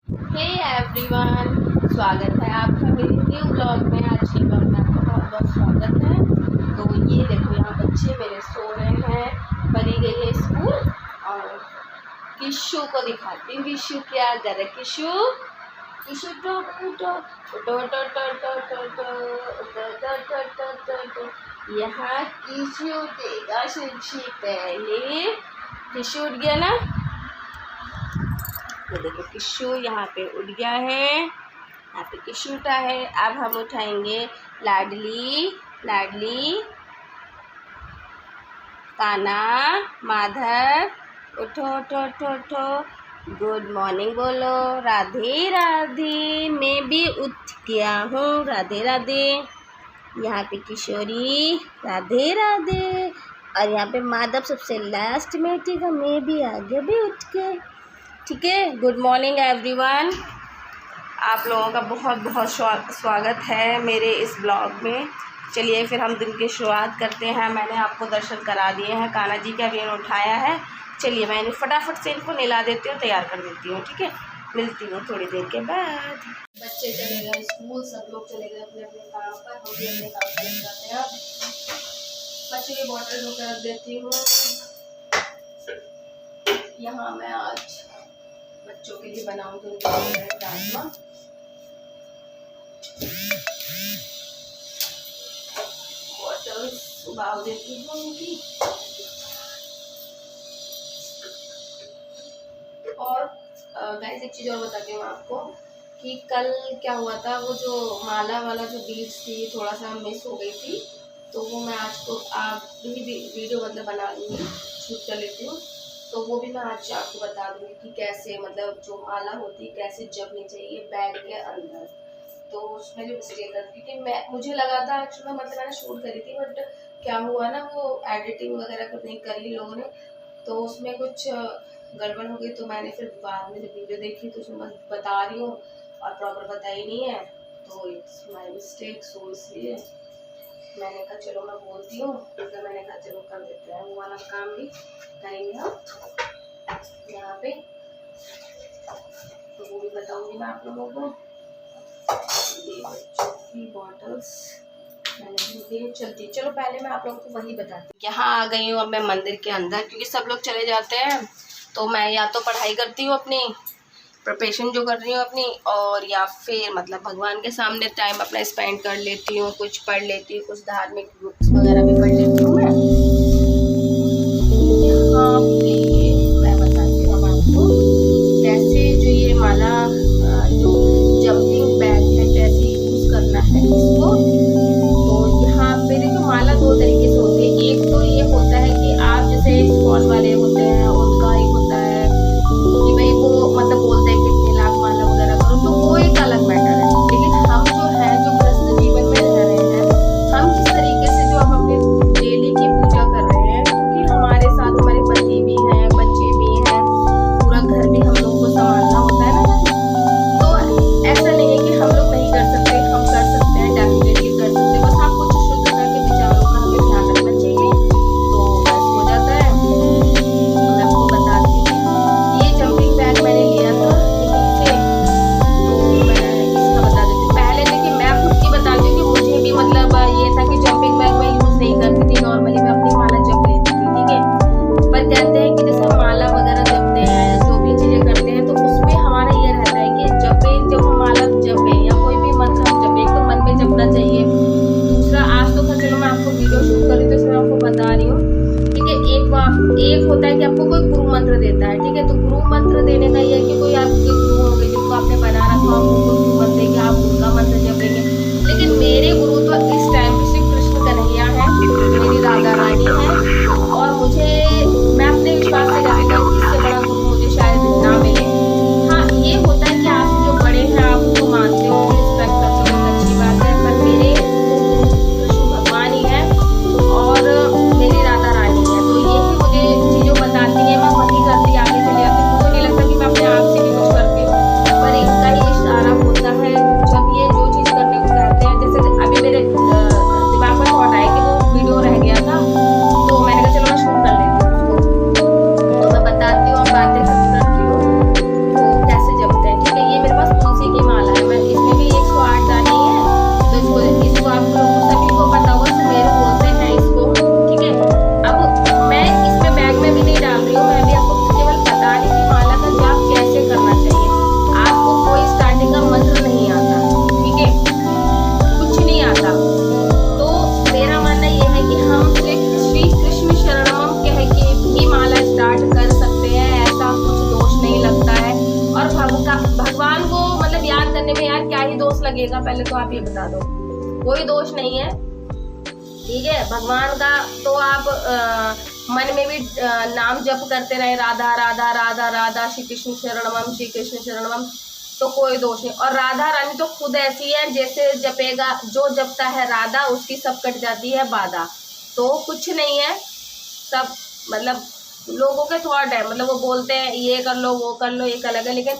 Hey everyone, स्वागत है आपका मेरे न्यू ब्लॉग में। आज के ब्लॉग में आपका बहुत बहुत स्वागत है। तो ये देखो, यहाँ बच्चे मेरे सो रहे हैं, परी गई है स्कूल। और किशु को दिखाती हूँ, किशु क्या कर रहा है। किशु किशु टो टो टो टो टो टो टो टो टो टो टो। यहाँ किशु उठेगा सबसे पहले। किशु उठ गया ना, तो देखो किशु यहाँ पे उठ गया है। यहाँ पे किशु उठा है। अब हम उठाएंगे लाडली लाडली काना माधव। उठो उठो उठो उठो, गुड मॉर्निंग बोलो। राधे राधे, मैं भी उठ गया हूँ। राधे राधे। यहाँ पे किशोरी राधे राधे। और यहाँ पे माधव सबसे लास्ट में उठेगा, मैं भी आगे भी उठ के। ठीक है, गुड मॉर्निंग एवरीवन। आप लोगों का बहुत बहुत स्वागत है मेरे इस ब्लॉग में। चलिए फिर हम दिन की शुरुआत करते हैं। मैंने आपको दर्शन करा दिए हैं, कान्हा जी का भी उठाया है। चलिए मैं फटाफट से इनको नहला देती हूँ, तैयार कर देती हूँ। ठीक है, मिलती हूँ थोड़ी देर के बाद। बच्चे चले गए स्कूल, सब लोग चले गए अपने अपने काम पर। हम भी अपने काम पर लग जाते हैं। बच्चे की बॉटल धोकर रख देती हूँ। यहाँ मैं आज बच्चों के लिए बनाऊंगी राजमा। बॉटल्स उबाल देती हूँ उनकी। और गाइस एक चीज़ और बताती हूँ आपको कि कल क्या हुआ था, वो जो माला वाला जो बीड्स थी थोड़ा सा मिस हो गई थी। तो वो मैं आज को आप भी वीडियो मतलब बना लूँगी, शूट कर लेती हूँ। तो वो भी मैं आज आपको बता दूँगी कि कैसे मतलब जो माला होती है कैसे जपनी चाहिए बैग के अंदर। तो उसमें जो मिस्टेक है, क्योंकि मुझे लगा था एक्चुअली मतलब मैंने शूट करी थी, बट क्या हुआ ना, वो एडिटिंग वगैरह कुछ नहीं करी लोगों ने, तो उसमें कुछ गड़बड़ हो गई। तो मैंने फिर बाद में जब वीडियो देखी तो उसमें बस बता रही हूँ और प्रॉपर बताई नहीं है। तो इट्स माई मिस्टेक। सो इसलिए मैंने कहा चलो मैं बोलती हूँ, तो मैंने कहा चलो कर देते हैं, वो वाला काम भी करेंगे हम यहाँ पे। तो वो भी बताऊँगी मैं आप लोगों को। ये बच्चों की बॉटल्स मैंने चलती। चलो पहले मैं आप लोगों को वही बताती हूँ। यहाँ आ गई हूँ अब मैं मंदिर के अंदर, क्योंकि सब लोग चले जाते हैं। तो मैं या तो पढ़ाई करती हूँ अपनी, प्रिपरेशन जो कर रही हूँ अपनी, और या फिर मतलब भगवान के सामने टाइम अपना स्पेंड कर लेती हूँ, कुछ पढ़ लेती हूँ, कुछ धार्मिक बुक्स वगैरह भी पढ़ लेती हूँ मैं। यहाँ पे मैं बताती हूँ आपको कैसे जो ये माला जो जंपिंग बैग है कैसे यूज़ करना है इसको। तो यहाँ पे देखो माला दो तरीके से होती है। एक तो ये होता है कि आप जैसे स्कॉल वाले होते हैं उनका एक होता है कि भाई वो मतलब बोलते हैं कि इतने लाख माला वगैरह करो, तो वो एक अलग मैटर है। लेकिन हम जो है जो गृहस्थ जीवन में रह रहे हैं, हम किस तरीके से जो हम अपने डेली की पूजा कर रहे हैं, क्योंकि हमारे साथ हमारे पति भी हैं भगवान को मतलब याद करने में यार क्या ही दोष लगेगा, पहले तो आप ये बता दो। कोई दोष नहीं है, ठीक है। भगवान का तो आप मन में भी नाम जप करते रहे, राधा राधा राधा राधा, श्री कृष्ण शरणमम, श्री कृष्ण शरणमम, तो कोई दोष नहीं। और राधा रानी तो खुद ऐसी है, जैसे जपेगा, जो जपता है राधा उसकी सब कट जाती है बाधा। तो कुछ नहीं है, सब मतलब लोगों के थॉट है, मतलब वो बोलते हैं ये कर लो वो कर लो, एक अलग है, लेकिन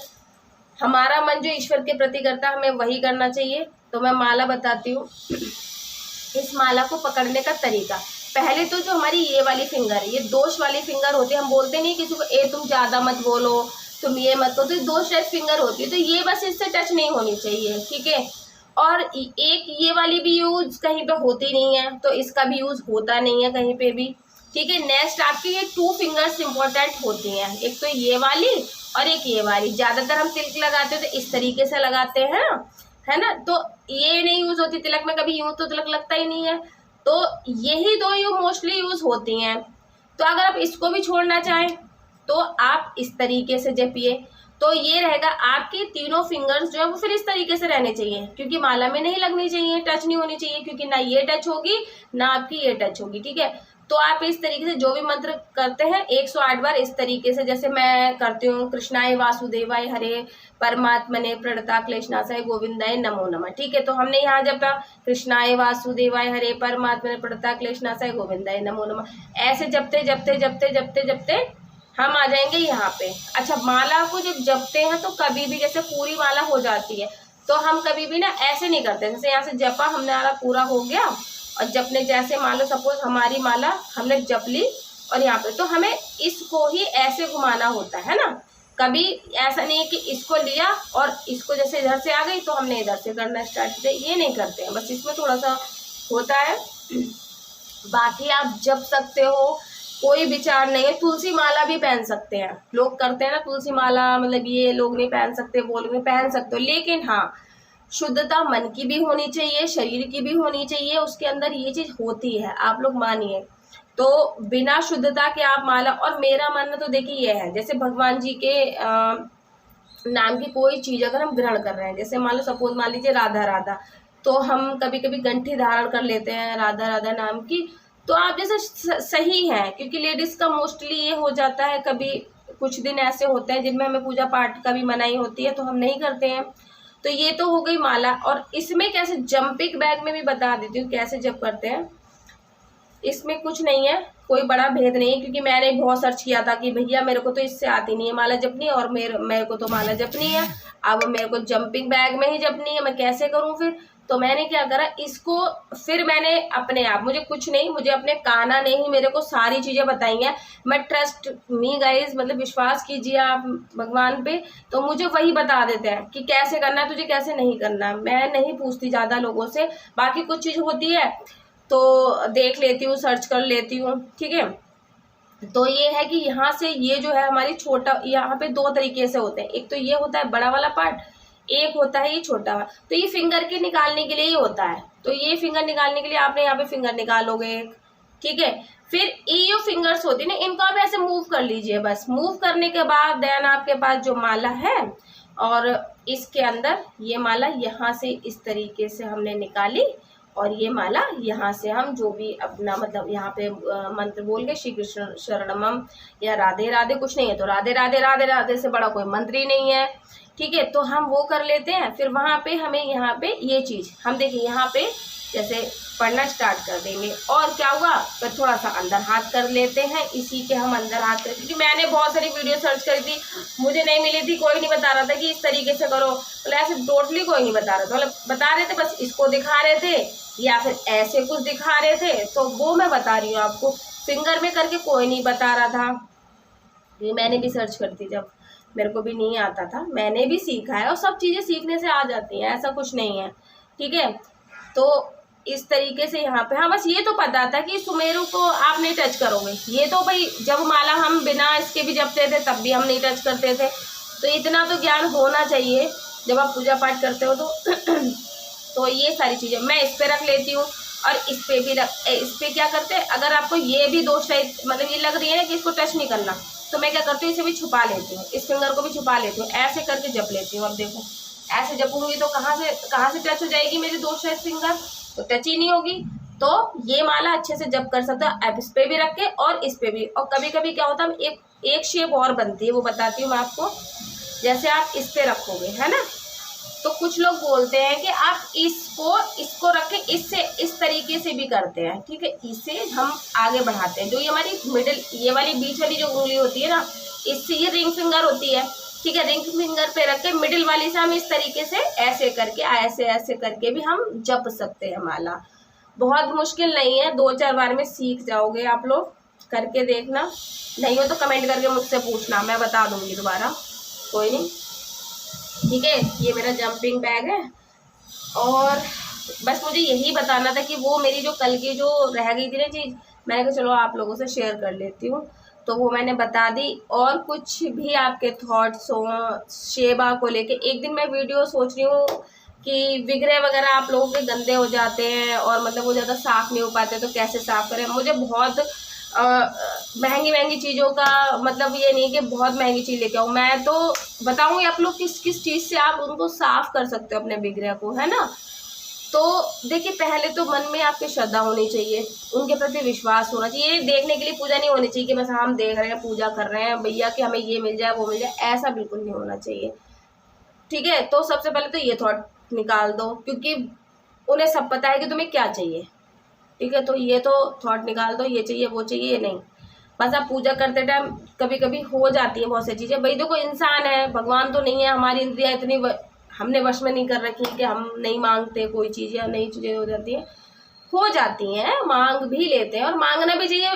हमारा मन जो ईश्वर के प्रति करता है हमें वही करना चाहिए। तो मैं माला बताती हूँ। इस माला को पकड़ने का तरीका, पहले तो जो हमारी ये वाली फिंगर है, ये दोष वाली फिंगर होती है। हम बोलते नहीं किसी को ए तुम ज़्यादा मत बोलो, तुम ये मत करो, तो दोष टाइप फिंगर होती है, तो ये बस इससे टच नहीं होनी चाहिए, ठीक है। और एक ये वाली भी यूज कहीं पे होती नहीं है, तो इसका भी यूज होता नहीं है कहीं पे भी, ठीक है। नेक्स्ट आपकी ये 2 फिंगर्स इंपॉर्टेंट होती हैं, एक तो ये वाली और एक ये वाली। ज़्यादातर हम तिलक लगाते हैं तो इस तरीके से लगाते हैं, है ना, तो ये नहीं यूज होती तिलक में, कभी यूँ तो तिलक लगता ही नहीं है। तो यही 2 यू मोस्टली यूज होती हैं। तो अगर आप इसको भी छोड़ना चाहें तो आप इस तरीके से जपिए, तो ये रहेगा आपकी तीनों फिंगर्स जो है वो फिर इस तरीके से रहने चाहिए, क्योंकि माला में नहीं लगनी चाहिए, टच नहीं होनी चाहिए, क्योंकि ना ये टच होगी ना आपकी ये टच होगी, ठीक है। तो आप इस तरीके से जो भी मंत्र करते हैं 108 बार इस तरीके से, जैसे मैं करती हूँ, कृष्णाय वासुदेवाय हरे परमात्मने प्रणता क्लेशनाशाय गोविंदाय नमो नमः, ठीक है। तो हमने यहाँ जपा कृष्णाय वासुदेवाय हरे परमात्मने प्रणता क्लेशनाशाय गोविंदाय नमो नमः। ऐसे जपते जपते जपते जपते जपते हम आ जाएंगे यहाँ पे। अच्छा, माला को जब जपते हैं तो कभी भी जैसे पूरी माला हो जाती है तो हम कभी भी ना ऐसे नहीं करते, जैसे यहाँ से जपा हमने माला पूरा हो गया और जपने जैसे मान लो सपोज हमारी माला हमने जप ली और यहाँ पे, तो हमें इसको ही ऐसे घुमाना होता है ना। कभी ऐसा नहीं है कि इसको लिया और इसको जैसे इधर से आ गई तो हमने इधर से करना स्टार्ट किया, ये नहीं करते हैं, बस इसमें थोड़ा सा होता है। बाकी आप जप सकते हो, कोई विचार नहीं है। तुलसी माला भी पहन सकते हैं, लोग करते हैं ना तुलसी माला, मतलब ये लोग नहीं पहन सकते, वो लोग नहीं पहन सकते हो, लेकिन हाँ शुद्धता मन की भी होनी चाहिए, शरीर की भी होनी चाहिए, उसके अंदर ये चीज़ होती है, आप लोग मानिए। तो बिना शुद्धता के आप माला, और मेरा मानना तो देखिए ये है, जैसे भगवान जी के नाम की कोई चीज़ अगर हम ग्रहण कर रहे हैं, जैसे मान लो सपोज मान लीजिए राधा राधा, तो हम कभी कभी गंठी धारण कर लेते हैं राधा राधा नाम की, तो आप जैसे सही है, क्योंकि लेडीज़ का मोस्टली ये हो जाता है, कभी कुछ दिन ऐसे होते हैं जिनमें हमें पूजा पाठ का भी मनाही होती है तो हम नहीं करते हैं। तो ये तो हो गई माला। और इसमें कैसे जंपिंग बैग में भी बता देती हूँ कैसे जप करते हैं। इसमें कुछ नहीं है, कोई बड़ा भेद नहीं है, क्योंकि मैंने बहुत सर्च किया था कि भैया मेरे को तो इससे आती नहीं है माला जपनी, और मेरे को तो माला जपनी है, अब मेरे को जंपिंग बैग में ही जपनी है, मैं कैसे करूँ फिर। तो मैंने क्या करा, इसको फिर मैंने अपने आप, मुझे कुछ नहीं, मुझे अपने कान्हा ने ही मेरे को सारी चीज़ें बताई हैं। मैं ट्रस्ट मी गाइज, मतलब विश्वास कीजिए आप भगवान पे, तो मुझे वही बता देते हैं कि कैसे करना है तुझे, कैसे नहीं करना है। मैं नहीं पूछती ज़्यादा लोगों से, बाकी कुछ चीज़ होती है तो देख लेती हूँ, सर्च कर लेती हूँ, ठीक है। तो ये है कि यहाँ से ये जो है हमारी छोटा, यहाँ पे 2 तरीके से होते हैं, एक तो ये होता है बड़ा वाला पार्ट, एक होता है ये छोटा वाला। तो ये फिंगर के निकालने के लिए ही होता है, तो ये फिंगर निकालने के लिए आपने यहाँ पे फिंगर निकालोगे, ठीक है। फिर ये फिंगर्स होती है ना, इनको आप ऐसे मूव कर लीजिए, बस मूव करने के बाद देन आपके पास जो माला है, और इसके अंदर ये माला यहाँ से इस तरीके से हमने निकाली, और ये माला यहाँ से हम जो भी अपना मतलब यहाँ पे मंत्र बोल के श्री कृष्ण शरणमम या राधे राधे, कुछ नहीं है तो राधे राधे राधे राधे से बड़ा कोई मंत्र ही नहीं है, ठीक है। तो हम वो कर लेते हैं। फिर वहाँ पे हमें यहाँ पे ये चीज़ हम देखिए यहाँ पे जैसे पढ़ना स्टार्ट कर देंगे, और क्या हुआ फिर थोड़ा सा अंदर हाथ कर लेते हैं, इसी के हम अंदर हाथ कर, क्योंकि मैंने बहुत सारी वीडियो सर्च करी थी, मुझे नहीं मिली थी, कोई नहीं बता रहा था कि इस तरीके से करो, मतलब ऐसे टोटली कोई नहीं बता रहा था, मतलब बता रहे थे बस इसको दिखा रहे थे या फिर ऐसे कुछ दिखा रहे थे, तो वो मैं बता रही हूँ आपको। फिंगर में करके कोई नहीं बता रहा था, ये मैंने भी सर्च करती, जब मेरे को भी नहीं आता था मैंने भी सीखा है, और सब चीज़ें सीखने से आ जाती हैं, ऐसा कुछ नहीं है, ठीक है। तो इस तरीके से यहाँ पे, हाँ बस ये तो पता था कि सुमेरु को आप नहीं टच करोगे, ये तो भाई जब माला हम बिना इसके भी जपते थे तब भी हम नहीं टच करते थे, तो इतना तो ज्ञान होना चाहिए जब आप पूजा पाठ करते हो तो तो ये सारी चीज़ें मैं इस पे रख लेती हूँ, और इस पे भी इस पे क्या करते हैं, अगर आपको ये भी दोष है, मतलब ये लग रही है ना कि इसको टच नहीं करना, तो मैं क्या करती हूँ, इसे भी छुपा लेती हूँ, इस फिंगर को भी छुपा लेती हूँ, ऐसे करके जप लेती हूँ। अब देखो ऐसे जपूंगी तो कहाँ से टच हो जाएगी मेरी दोस्त है फिंगर, तो टच ही नहीं होगी। तो ये माला अच्छे से जप कर सकते हो आप, इस पे भी रख के और इस पे भी। और कभी कभी क्या होता है, एक शेप और बनती है, वो बताती हूँ मैं आपको। जैसे आप इस पे रखोगे है ना, तो कुछ लोग बोलते हैं कि आप इसको रख के इससे इस तरीके से भी करते हैं, ठीक है। इसे हम आगे बढ़ाते हैं, जो ये हमारी मिडिल, ये वाली बीच वाली जो उंगली होती है ना, इससे ये रिंग फिंगर होती है, ठीक है। रिंग फिंगर पे रख के मिडिल वाली से हम इस तरीके से ऐसे करके ऐसे करके भी हम जप सकते हैं माला। बहुत मुश्किल नहीं है, 2-4 बार में सीख जाओगे आप लोग, करके देखना। नहीं हो तो कमेंट करके मुझसे पूछना, मैं बता दूंगी दोबारा, कोई नहीं, ठीक है। ये मेरा जंपिंग बैग है। और बस मुझे यही बताना था कि वो मेरी जो कल की जो रह गई थी ना चीज़, मैंने कहा चलो आप लोगों से शेयर कर लेती हूँ, तो वो मैंने बता दी। और कुछ भी आपके थॉट्स हो शेबा को लेके, एक दिन मैं वीडियो सोच रही हूँ कि विग्रह वगैरह आप लोगों के गंदे हो जाते हैं और मतलब वो ज़्यादा साफ़ नहीं हो पाते, तो कैसे साफ़ करें। मुझे बहुत महंगी चीज़ों का मतलब ये नहीं कि बहुत महंगी चीज़ लेके आओ, मैं तो बताऊंगी आप लोग किस किस चीज़ से आप उनको साफ़ कर सकते हो अपने विग्रह को, है ना। तो देखिए पहले तो मन में आपकी श्रद्धा होनी चाहिए, उनके प्रति विश्वास होना चाहिए। ये देखने के लिए पूजा नहीं होनी चाहिए कि बस हम देख रहे हैं पूजा कर रहे हैं भैया कि हमें ये मिल जाए वो मिल जाए, ऐसा बिल्कुल नहीं होना चाहिए, ठीक है। तो सबसे पहले तो ये थॉट निकाल दो, क्योंकि उन्हें सब पता है कि तुम्हें क्या चाहिए, ठीक है। तो ये तो थॉट निकाल दो, ये चाहिए वो चाहिए, ये नहीं। बस आप पूजा करते टाइम कभी कभी हो जाती है बहुत सी चीज़ें, भाई देखो इंसान है, भगवान तो नहीं है, हमारी इंद्रियाँ इतनी हमने वश में नहीं कर रखी कि हम नहीं मांगते कोई चीज़, या नई चीज़ें हो जाती हैं, मांग भी लेते हैं और मांगना भी चाहिए।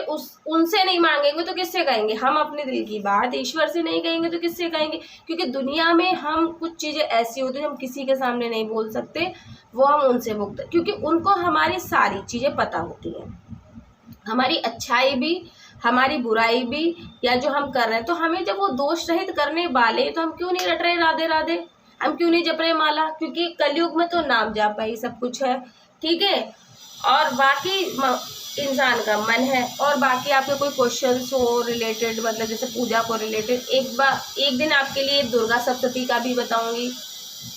उनसे नहीं मांगेंगे तो किससे कहेंगे, हम अपने दिल की बात ईश्वर से नहीं कहेंगे तो किससे कहेंगे। क्योंकि दुनिया में हम कुछ चीज़ें ऐसी होती हैं हम किसी के सामने नहीं बोल सकते, वो हम उनसे भुगते, क्योंकि उनको हमारी सारी चीज़ें पता होती हैं, हमारी अच्छाई भी हमारी बुराई भी, या जो हम कर रहे हैं। तो हमें जब वो दोष रहित करने वाले, तो हम क्यों नहीं रट रहे राधे राधे, हम क्यों नहीं जप रहे माला, क्योंकि कलयुग में तो नाम जाप ही सब कुछ है, ठीक है। और बाकी इंसान का मन है। और बाकी आपके कोई क्वेश्चंस हो रिलेटेड, मतलब जैसे पूजा को रिलेटेड, एक दिन आपके लिए दुर्गा सप्तती का भी बताऊंगी।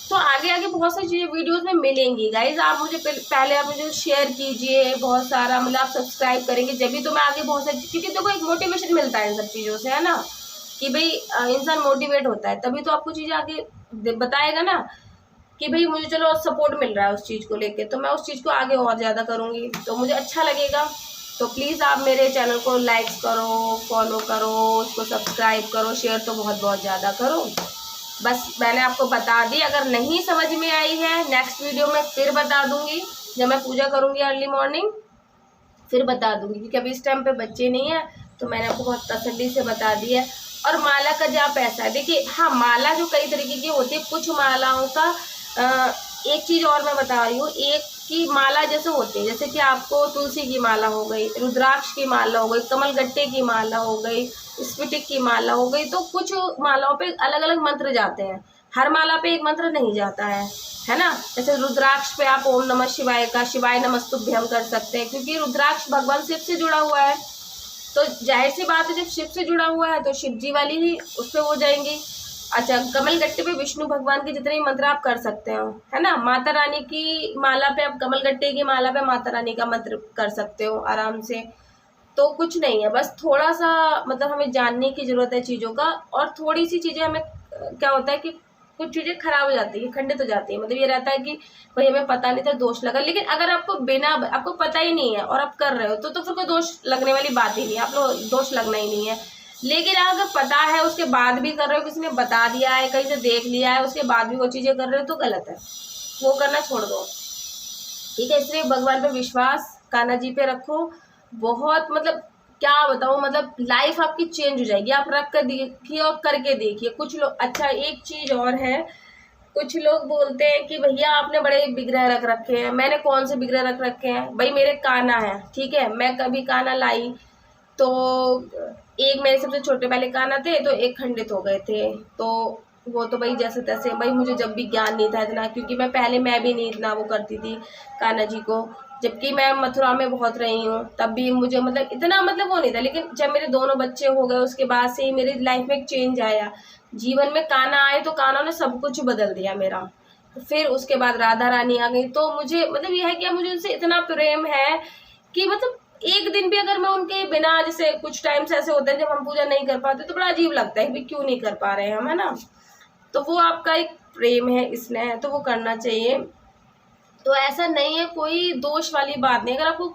तो आगे बहुत सारी चीज़ें वीडियोस में मिलेंगी गाइज, आप मुझे पहले आप मुझे शेयर कीजिए बहुत सारा, मतलब आप सब्सक्राइब करेंगे जब भी तो मैं आगे बहुत सारी, क्योंकि देखो एक मोटिवेशन मिलता है इन सब चीज़ों से, है ना, कि भाई इंसान मोटिवेट होता है, तभी तो आपको चीज़ें आगे बताएगा ना, कि भाई मुझे चलो सपोर्ट मिल रहा है उस चीज़ को लेके, तो मैं उस चीज़ को आगे और ज़्यादा करूँगी, तो मुझे अच्छा लगेगा। तो प्लीज़ आप मेरे चैनल को लाइक करो, फॉलो करो, उसको सब्सक्राइब करो, शेयर तो बहुत ज़्यादा करो। बस मैंने आपको बता दी, अगर नहीं समझ में आई है नेक्स्ट वीडियो में फिर बता दूंगी, जब मैं पूजा करूंगी अर्ली मॉर्निंग फिर बता दूंगी, क्योंकि अभी इस टाइम पे बच्चे नहीं है, तो मैंने आपको बहुत तसल्ली से बता दिया। और माला का जाप ऐसा है, देखिए हाँ माला जो कई तरीके की होती है, कुछ मालाओं का एक चीज़ और मैं बता रही हूँ, एक की माला जैसे होती है, जैसे कि आपको तुलसी की माला हो गई, रुद्राक्ष की माला हो गई, कमल गट्टे की माला हो गई, स्फटिक की माला हो गई, तो कुछ मालाओं पे अलग अलग मंत्र जाते हैं, हर माला पे एक मंत्र नहीं जाता है ना। जैसे रुद्राक्ष पे आप ओम नमः शिवाय का शिवाय नमस्तुभ्यम कर सकते हैं, क्योंकि रुद्राक्ष भगवान शिव से जुड़ा हुआ है, तो जाहिर सी बात है जब शिव से जुड़ा हुआ है तो शिव जी वाली ही उस पर हो जाएंगी। अच्छा, कमल गट्टे पे विष्णु भगवान के जितने मंत्र आप कर सकते हो, है ना। माता रानी की माला पे आप, कमल गट्टे की माला पे माता रानी का मंत्र कर सकते हो आराम से। तो कुछ नहीं है, बस थोड़ा सा मतलब हमें जानने की ज़रूरत है चीज़ों का, और थोड़ी सी चीज़ें हमें क्या होता है कि कुछ चीज़ें खराब हो जाती है, खंडित हो जाती है, मतलब ये रहता है कि भाई हमें पता नहीं था दोष लगा। लेकिन अगर आपको पता ही नहीं है और आप कर रहे हो तो फिर कोई दोष लगने वाली बात ही नहीं है, आप लोग दोष लगना ही नहीं है। लेकिन अगर पता है उसके बाद भी कर रहे हो, किसी ने बता दिया है, कहीं से देख लिया है, उसके बाद भी वो चीज़ें कर रहे हो तो गलत है, वो करना छोड़ दो, ठीक है। इसलिए भगवान पे विश्वास, कान्हा जी पे रखो, बहुत मतलब क्या बताऊँ, मतलब लाइफ आपकी चेंज हो जाएगी। आप रख कर देखिए और करके देखिए। कुछ लोग, अच्छा एक चीज़ और है, कुछ लोग बोलते हैं कि भैया आपने बड़े विग्रह रख रखे हैं, मैंने कौन से विग्रह रख रखे हैं, भाई मेरे कान्हा है, ठीक है, मैं कभी कान्हा लाई तो एक मेरे सबसे छोटे वाले कान्हा थे तो एक खंडित हो गए थे, तो वो तो भाई जैसे तैसे, भाई मुझे जब भी ज्ञान नहीं था इतना, क्योंकि मैं भी नहीं इतना वो करती थी कान्हा जी को, जबकि मैं मथुरा में बहुत रही हूँ, तब भी मुझे मतलब इतना मतलब वो नहीं था। लेकिन जब मेरे दोनों बच्चे हो गए उसके बाद से ही मेरी लाइफ में एक चेंज आया, जीवन में कान्हा आए तो कान्हा ने सब कुछ बदल दिया मेरा। फिर उसके बाद राधा रानी आ गई, तो मुझे मतलब यह है कि मुझे उनसे इतना प्रेम है कि मतलब एक दिन भी अगर मैं उनके बिना, जैसे कुछ टाइम्स ऐसे होते हैं जब हम पूजा नहीं कर पाते तो बड़ा अजीब लगता है कि क्यों नहीं कर पा रहे हैं हम, है ना। तो वो आपका एक प्रेम है, स्नेह है, तो वो करना चाहिए। तो ऐसा नहीं है, कोई दोष वाली बात नहीं। अगर आपको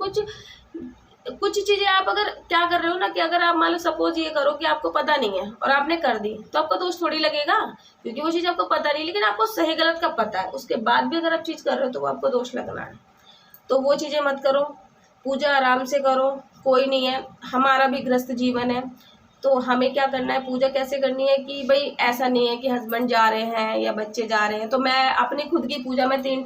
कुछ चीजें आप अगर क्या कर रहे हो ना, कि अगर आप मान लो सपोज ये करो कि आपको पता नहीं है और आपने कर दी, तो आपका दोष थोड़ी लगेगा, क्योंकि वो चीज आपको पता नहीं, लेकिन आपको सही गलत का पता है, उसके बाद भी अगर आप चीज कर रहे हो तो वो आपको दोष लगना है। तो वो चीजें मत करो, पूजा आराम से करो, कोई नहीं है। हमारा भी गृहस्थ जीवन है, तो हमें क्या करना है, पूजा कैसे करनी है कि भाई ऐसा नहीं है कि हस्बैंड जा रहे हैं या बच्चे जा रहे हैं तो मैं अपनी खुद की पूजा में तीन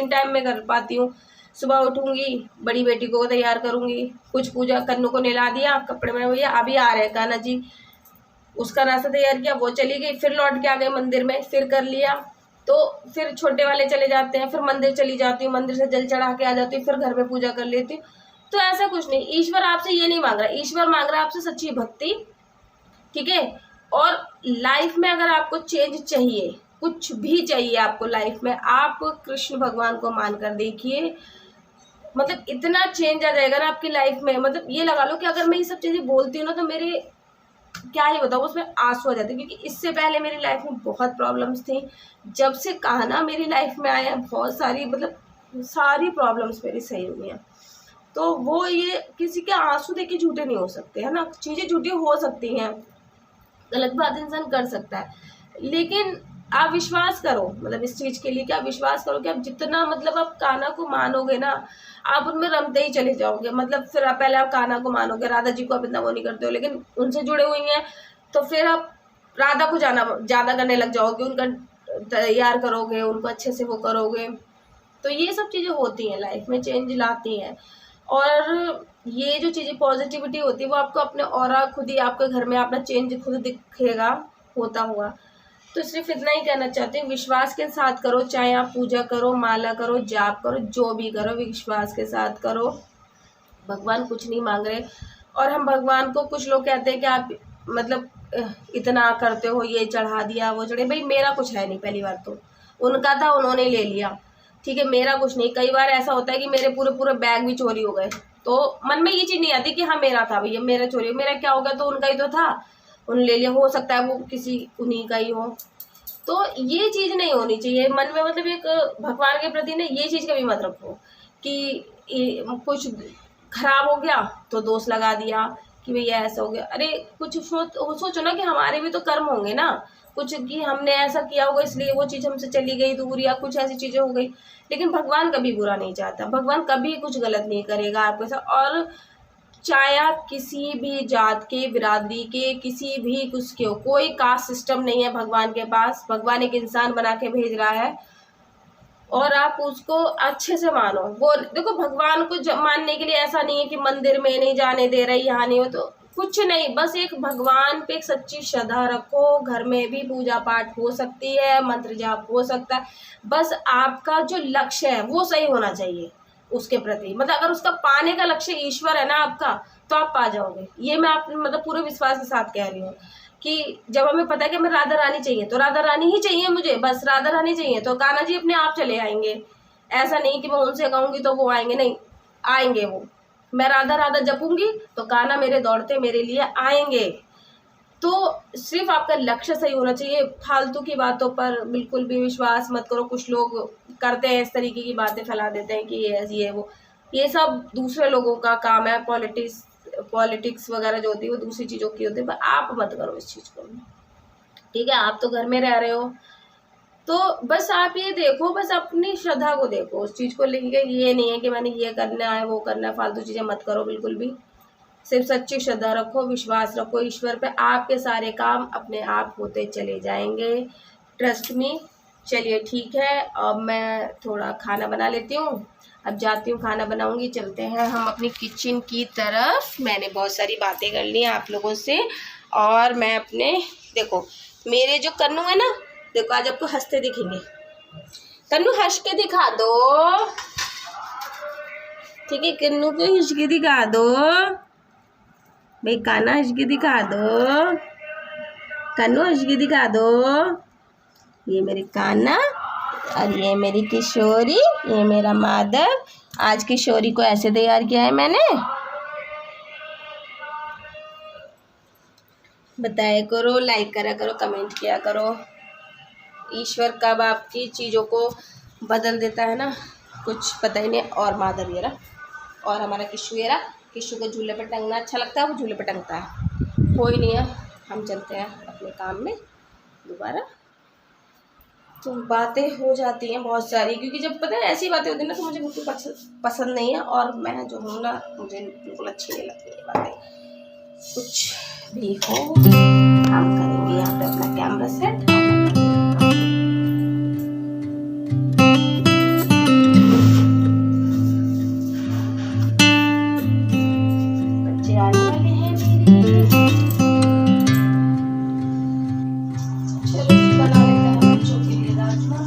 टाइम में कर पाती हूँ। सुबह उठूंगी, बड़ी बेटी को तैयार करूंगी, कुछ पूजा कन्नू को नहला दिया, कपड़े में भैया अभी आ रहे हैं कान्हा जी, उसका नाश्ता तैयार किया, वो चली गई, फिर लौट के आ गए मंदिर में, फिर कर लिया। तो फिर छोटे वाले चले जाते हैं, फिर मंदिर चली जाती हूँ, मंदिर से जल चढ़ा के आ जाती हूँ, फिर घर में पूजा कर लेती हूँ। तो ऐसा कुछ नहीं, ईश्वर आपसे ये नहीं मांग रहा, ईश्वर मांग रहा है आपसे सच्ची भक्ति, ठीक है। और लाइफ में अगर आपको चेंज चाहिए, कुछ भी चाहिए आपको लाइफ में, आप कृष्ण भगवान को मानकर देखिए, मतलब इतना चेंज आ जाएगा ना आपकी लाइफ में। मतलब ये लगा लो कि अगर मैं ये सब चीजें बोलती हूँ ना तो मेरे क्या ही बताऊँ, उसमें आंसू आ जाते हैं, क्योंकि इससे पहले मेरी लाइफ में बहुत प्रॉब्लम्स थी। जब से कान्हा मेरी लाइफ में आया, बहुत सारी मतलब सारी प्रॉब्लम्स मेरी सही हुई हैं। तो वो ये किसी के आंसू देख के झूठे नहीं हो सकते, है ना। चीजें झूठी हो सकती हैं, गलत बात इंसान कर सकता है, लेकिन आप विश्वास करो, मतलब इस चीज के लिए कि आप विश्वास करो कि आप जितना मतलब आप कान्हा को मानोगे ना, आप उनमें रमते ही चले जाओगे। मतलब फिर आप पहले आप कान्हा को मानोगे, राधा जी को आप इतना वो नहीं करते हो, लेकिन उनसे जुड़े हुए हैं तो फिर आप राधा को ज्यादा करने लग जाओगे, उनका तैयार करोगे, उनको अच्छे से वो करोगे। तो ये सब चीजें होती हैं, लाइफ में चेंज लाती हैं। और ये जो चीजें पॉजिटिविटी होती है वो आपको अपने ऑरा खुद ही आपके घर में अपना चेंज खुद दिखेगा होता हुआ। तो सिर्फ इतना ही कहना चाहती हूँ, विश्वास के साथ करो, चाहे आप पूजा करो, माला करो, जाप करो, जो भी करो विश्वास के साथ करो। भगवान कुछ नहीं मांग रहे। और हम भगवान को, कुछ लोग कहते हैं कि आप मतलब इतना करते हो, ये चढ़ा दिया वो चढ़े, भाई मेरा कुछ है नहीं, पहली बार तो उनका था उन्होंने ले लिया, ठीक है, मेरा कुछ नहीं। कई बार ऐसा होता है कि मेरे पूरे बैग भी चोरी हो गए, तो मन में ये चीज नहीं आती कि हाँ मेरा था भैया, मेरा चोरी, मेरा क्या हो गया, तो उनका ही तो था, उन्होंने ले लिया, हो सकता है वो किसी उन्हीं का ही हो। तो ये चीज नहीं होनी चाहिए मन में, मतलब एक भगवान के प्रति ना ये चीज कभी मत रखो कि कुछ खराब हो गया तो दोष लगा दिया कि भैया ऐसा हो गया। अरे कुछ सोचो ना कि हमारे भी तो कर्म होंगे ना, कुछ कि हमने ऐसा किया होगा इसलिए वो चीज हमसे चली गई दूर, या कुछ ऐसी चीजें हो गई। लेकिन भगवान कभी बुरा नहीं चाहता, भगवान कभी कुछ गलत नहीं करेगा आपके साथ। और चाहे आप किसी भी जात के, बिरादरी के, किसी भी कुछ के हो, कोई कास्ट सिस्टम नहीं है भगवान के पास। भगवान एक इंसान बना के भेज रहा है और आप उसको अच्छे से मानो। वो देखो, भगवान को मानने के लिए ऐसा नहीं है कि मंदिर में नहीं जाने दे रही, यहाँ नहीं हो, तो कुछ नहीं, बस एक भगवान पे एक सच्ची श्रद्धा रखो। घर में भी पूजा पाठ हो सकती है, मंत्र जाप हो सकता है, बस आपका जो लक्ष्य है वो सही होना चाहिए उसके प्रति। मतलब अगर उसका पाने का लक्ष्य ईश्वर है ना आपका, तो आप पा जाओगे। ये मैं आप मतलब पूरे विश्वास के साथ कह रही हूँ कि जब हमें पता है कि हमें राधा रानी चाहिए तो राधा रानी ही चाहिए मुझे, बस राधा रानी चाहिए, तो कान्हा जी अपने आप चले आएंगे। ऐसा नहीं कि मैं उनसे कहूँगी तो वो आएंगे, नहीं आएंगे वो। मैं राधा राधा जपूंगी तो कान्हा मेरे दौड़ते मेरे लिए आएंगे। तो सिर्फ आपका लक्ष्य सही होना चाहिए। फालतू की बातों पर बिल्कुल भी विश्वास मत करो। कुछ लोग करते हैं इस तरीके की बातें फैला देते हैं कि ये वो, ये सब दूसरे लोगों का काम है। पॉलिटिक्स वगैरह जो होती है वो दूसरी चीज़ों की होती है, पर आप मत करो इस चीज़ को, ठीक है। आप तो घर में रह रहे हो, तो बस आप ये देखो, बस अपनी श्रद्धा को देखो, उस चीज़ को लेके ये नहीं है कि मैंने ये करना है वो करना है, फालतू चीज़ें मत करो बिल्कुल भी। सिर्फ सच्ची श्रद्धा रखो, विश्वास रखो ईश्वर पे, आपके सारे काम अपने आप होते चले जाएंगे, ट्रस्ट मी। चलिए ठीक है, अब मैं थोड़ा खाना बना लेती हूँ, अब जाती हूँ खाना बनाऊंगी। चलते हैं हम अपनी किचन की तरफ। मैंने बहुत सारी बातें कर ली हैं आप लोगों से, और मैं अपने, देखो मेरे जो कन्नू है ना, देखो आज आपको हंसते दिखेंगे। कन्नू हंस के दिखा दो, ठीक है, कन्नू को हिचकी दिखा दो भाई, काना हिचकी दिखा दो, कन्नू हिचकी दिखा दो। ये मेरी काना और ये मेरी किशोरी, ये मेरा माधव। आज किशोरी को ऐसे तैयार किया है मैंने। बताया करो, लाइक करा करो, कमेंट किया करो। ईश्वर कब आपकी चीज़ों को बदल देता है ना, कुछ पता ही नहीं। और माधव ये रहा, और हमारा किशु ये रहा। किशु को झूले पर टंगना अच्छा लगता है, वो झूले पर टंगता है। कोई नहीं है, हम चलते हैं अपने काम में दोबारा। तो बातें हो जाती हैं बहुत सारी, क्योंकि जब पता है ऐसी बातें होती हैं ना तो मुझे बिल्कुल पसंद नहीं है। और मैं जो हूँ ना, मुझे बिल्कुल अच्छी नहीं लगती ये बातें। कुछ भी हो, हम करेंगे यहाँ पे अपना कैमरा सेट। बच्चे आने वाले हैं मेरे, चलो बना लेते हैं बच्चों के लिए राजमा।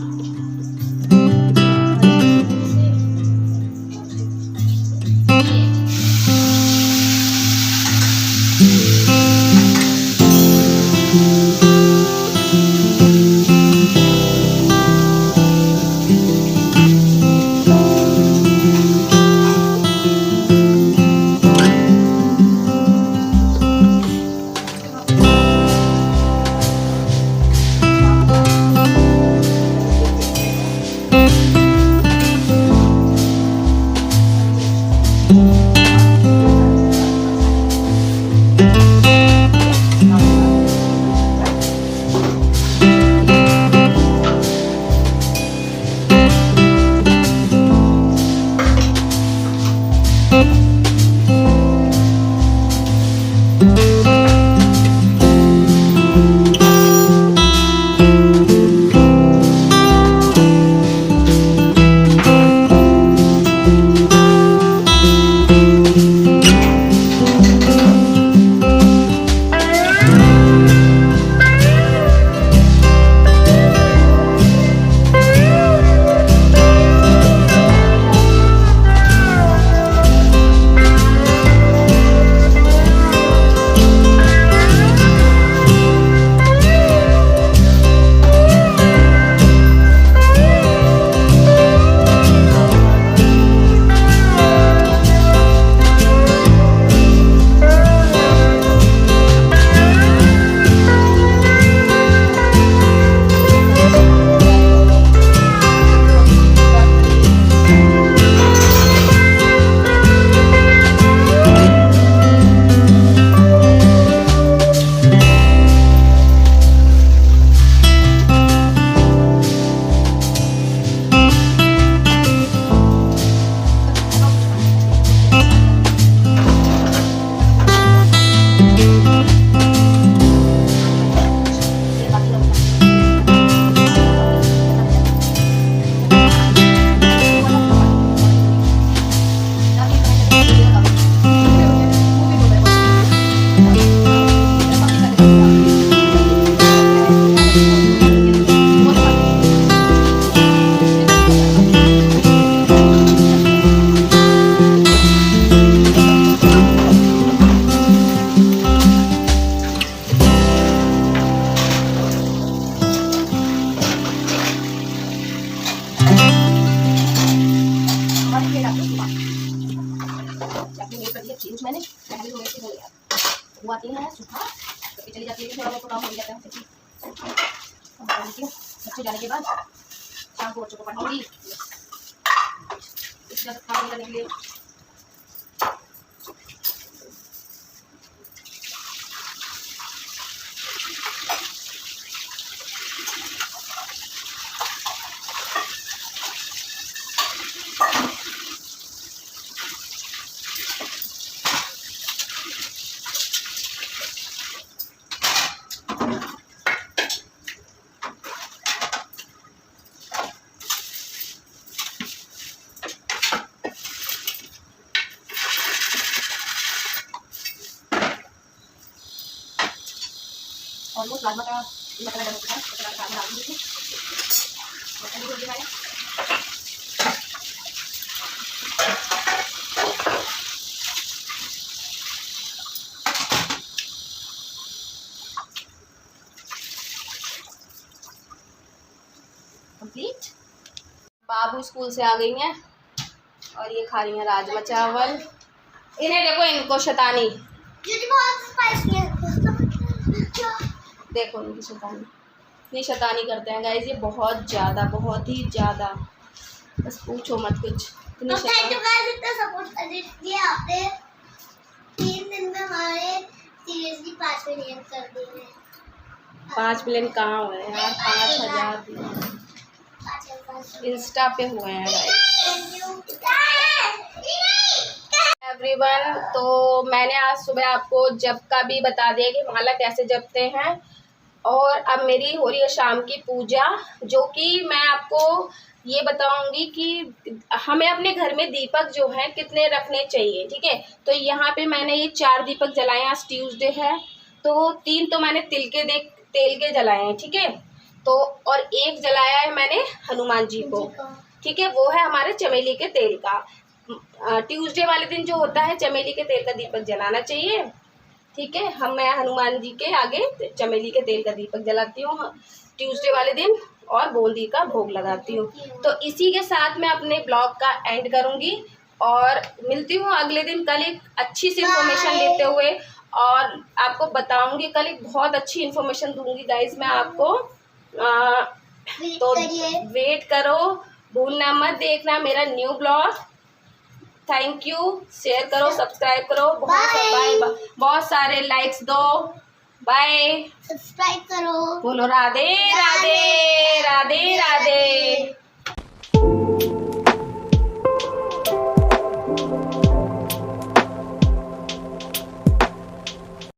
मैंने पहले तो वैसे बोल गया वो आती है सुबह तो चली जाती है, थोड़ा बहुत काम हो जाता है बच्चे जाने के बाद। शाम को बच्चों को पढ़ाऊंगी काम करने के लिए। ऑलमोस्ट राजमा का मसाला डाल चुका है, राजमा डाल दीजिए और कंप्लीट। बाबू स्कूल से आ गई हैं और ये खा रही हैं राजमा चावल। इन्हें देखो, इनको शैतानी देखो, इनकी शैतानी, इतनी शैतानी करते हैं गाइस ये, बहुत ज़्यादा, बहुत ही ज़्यादा, बस पूछो मत कुछ। इतनी सपोर्ट कर दिए आपने, 3 दिन में हमारे सीरियसली 5 मिलियन कर दिए। 5 मिलियन कहाँ हुए हैं यार, 5000 इंस्टा पे हुए हैं गाइस। एवरीवन, तो मैंने आज सुबह आपको जप का भी बता दिया कि माला कैसे जपते हैं। और अब मेरी हो रही है शाम की पूजा, जो कि मैं आपको ये बताऊंगी कि हमें अपने घर में दीपक जो है कितने रखने चाहिए, ठीक है। तो यहाँ पे मैंने ये 4 दीपक जलाए। आज ट्यूसडे है, तो 3 तो मैंने तेल के जलाए हैं, ठीक है। तो और 1 जलाया है मैंने हनुमान जी को, ठीक है। वो है हमारे चमेली के तेल का। ट्यूसडे वाले दिन जो होता है चमेली के तेल का दीपक जलाना चाहिए, ठीक है। मैं हनुमान जी के आगे चमेली के तेल का दीपक जलाती हूँ ट्यूसडे वाले दिन, और बूंदी का भोग लगाती हूँ। तो इसी के साथ मैं अपने ब्लॉग का एंड करूँगी और मिलती हूँ अगले दिन कल एक अच्छी सी इन्फॉर्मेशन लेते हुए, और आपको बताऊँगी कल एक बहुत अच्छी इन्फॉर्मेशन दूँगी गाइज मैं आपको। तो वेट करो, भूलना मत देखना मेरा new blog. Thank you, share करो, सब्सक्राइब करो, बहुत सारे लाइक्स दो, बाय, सब्सक्राइब करो, बोलो राधे राधे राधे राधे।